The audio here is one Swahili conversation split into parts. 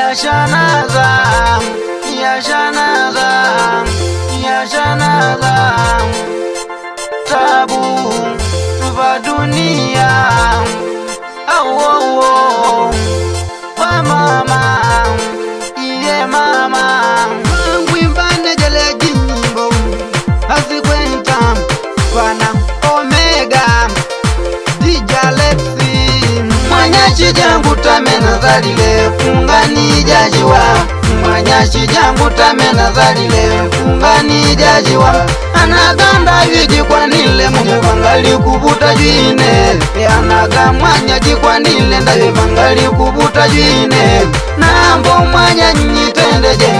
yashanaza yashanaza yashanaza tabu va dunia awo wa mama iye mama ngwimbane jele jimbo asikwenta fana omega dijalexi mwanyashi jangu tamena zalile fungani jajiwa mwanyashi jangu tamena zalile fungani jajiwa anaganda yijikwanile munyevangali kubuta jwine anaga mwanya jikwanile ndayevangali kubuta jwine nambo mwanya nyitendeje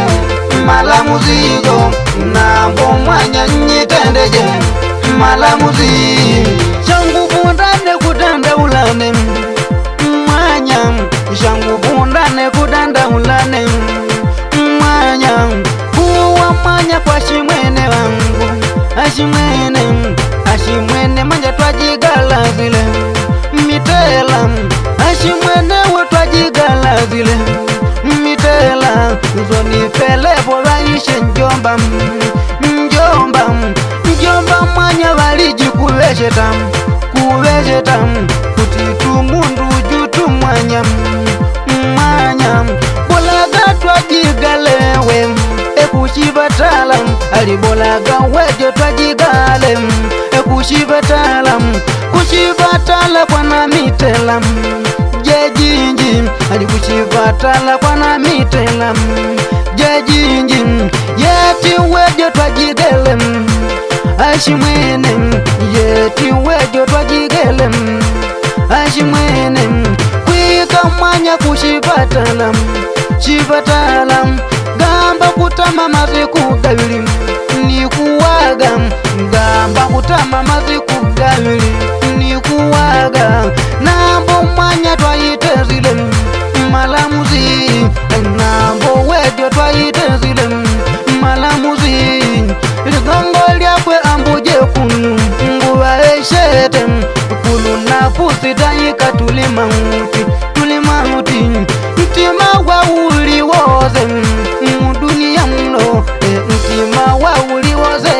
mala muzigo nambo mwanya nyitendeje mala muzigo changu bundane kudanda ulane mwanya changu bundane kudanda ulane mwanya kuwa mwanya kwa shimwene wangu ashimwene manja twajigala zile mitela ashimwene watwajigala zile mitela zonifele vaishe njomba mwanya valiji kuvesheta kutitu mundu jutu mwanya bolaga twajigalewe ekuchivatala alibolaga wejo twajigale ekuchivatala kuchivatala kwana mitela jejinji alikuchivatala kwana mitela jejinji yeti wejo twajigale ashimwene yeti wejo twajigale ashimwene kwika mwanya kuchivatala chivatala gamba kutama maziku gawili nikuwaga gamba kutama maziku gawili nikuwaga nambo mwanya twayitezile malamuzi nambo wejo twayitezile malamuzi ligongo lyakwe ambuje kunu nguva eshete kulu nafusi tayika tulimauti mtima wawuli woze mudunia mno mtima wawuli woze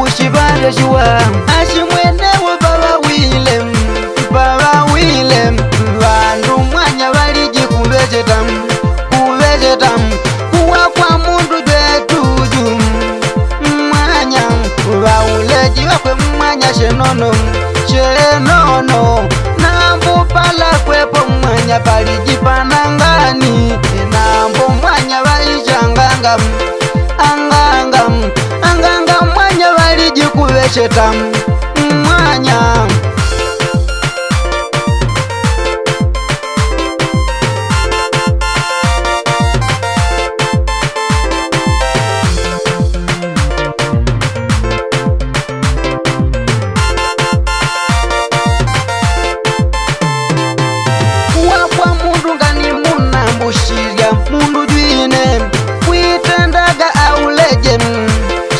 ushibale shuwa ashimwenewe baba wile vandu mwanya valiji kuvejeta kuwa kwa mundu jwetuju mwanya vauleji wakwe mwanya shenono nambu pala kwepo mwanya palijipanangani nambu mwanya vaishanganga anganga mwanya valijikuvesheta mwanya mundu jwine kwitandaga auleje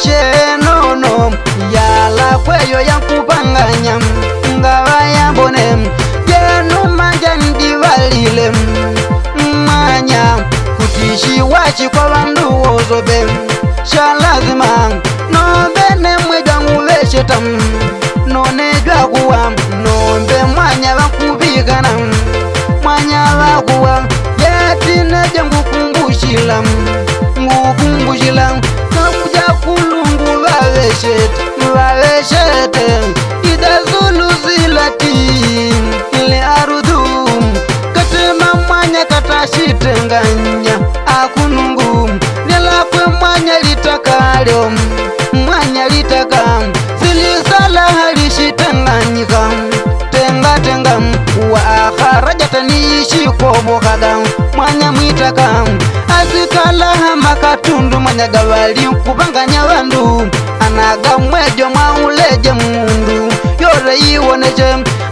shenono yala kweyo yankupanganya ngava yambone jenu manja ndivalile mwanya kutishi wachi kwa vandu wozobe shalazima nombene mwejangu vesheta nonejwa kuwa nombe mwanya vakubikana mwanya vakuwa yetineje ngukumbushila nakuja kulungu vaveshete idazulu zilati ile arudhu katema mwanya katashitenganya akunungu nilakwe mwanya litakalyo mwanya litaka zilisala halishitenganyika tenga wa akharajatanishi kobokaga mwanya mwitaka azikala makatundu mwanya gavali kubanganya vandu anaga mwejo mwauleje mundu yore iwoneje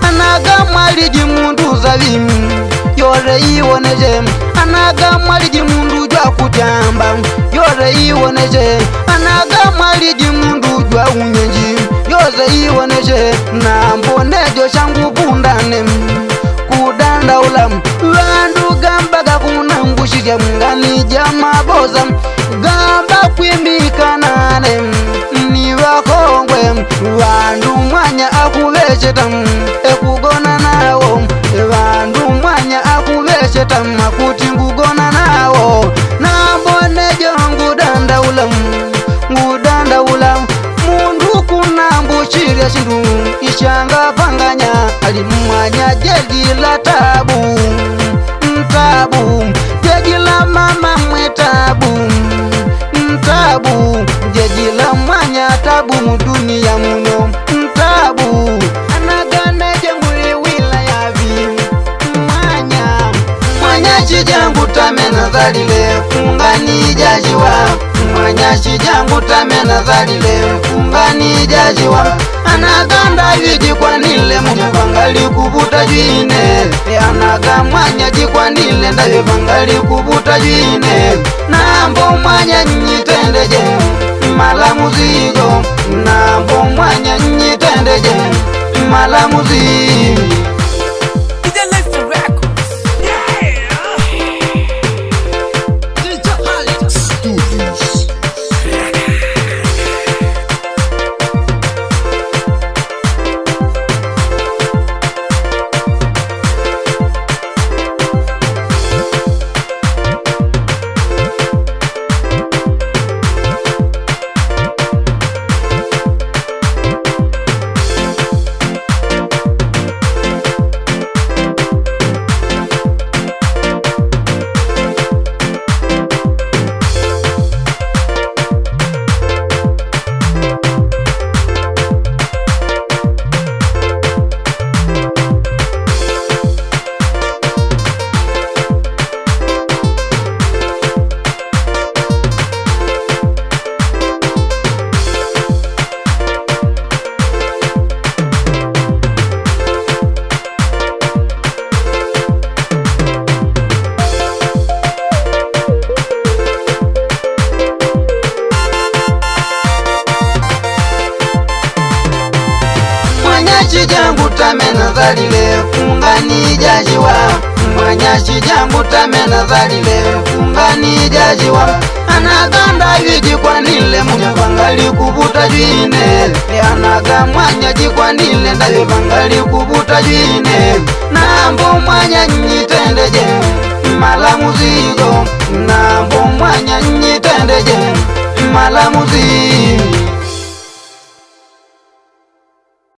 anaga mwaliji mundu zavimu yore iwoneje anaga mwaliji mundu jwa kujamba yore iwoneje anaga mwaliji mundu jwa unyenji yore iwoneje na mbonejo shangu bundane kudanda ulamu vandu gambaga kunangu cheta makuti ngugona nawo nambonejo ngudandaula mundu kunambuchirya chindu ishanga panganya ali mwanya jeji la tabu jeji la mama mwetabu jeji la mwanya tabu mudunia muno anaganeje muli wilaya vi mwanya chijangu tamena dhalile fungani jajiwa mwanya chijangu tamena dhalile fungani jajiwa anaganda yijikwanile munyavangali kuvuta jwine anaga mwanya jikwanile ndayevangali kuvuta jwine nambo mwanya nyitendeje mala muzigo nambo mwanya nyitendeje mala muzigo chijangu tamena dhalile fungani jajiwa mwanya chijangu tamena dhalile fungani jajiwa anaganda yijikwanile munyavangali kuvuta jwine anaga mwanya jikwanile ndayevangali kuvuta jwine nambo mwanya nyitendeje mala muzigo nambo mwanya nyitendeje mala muzigo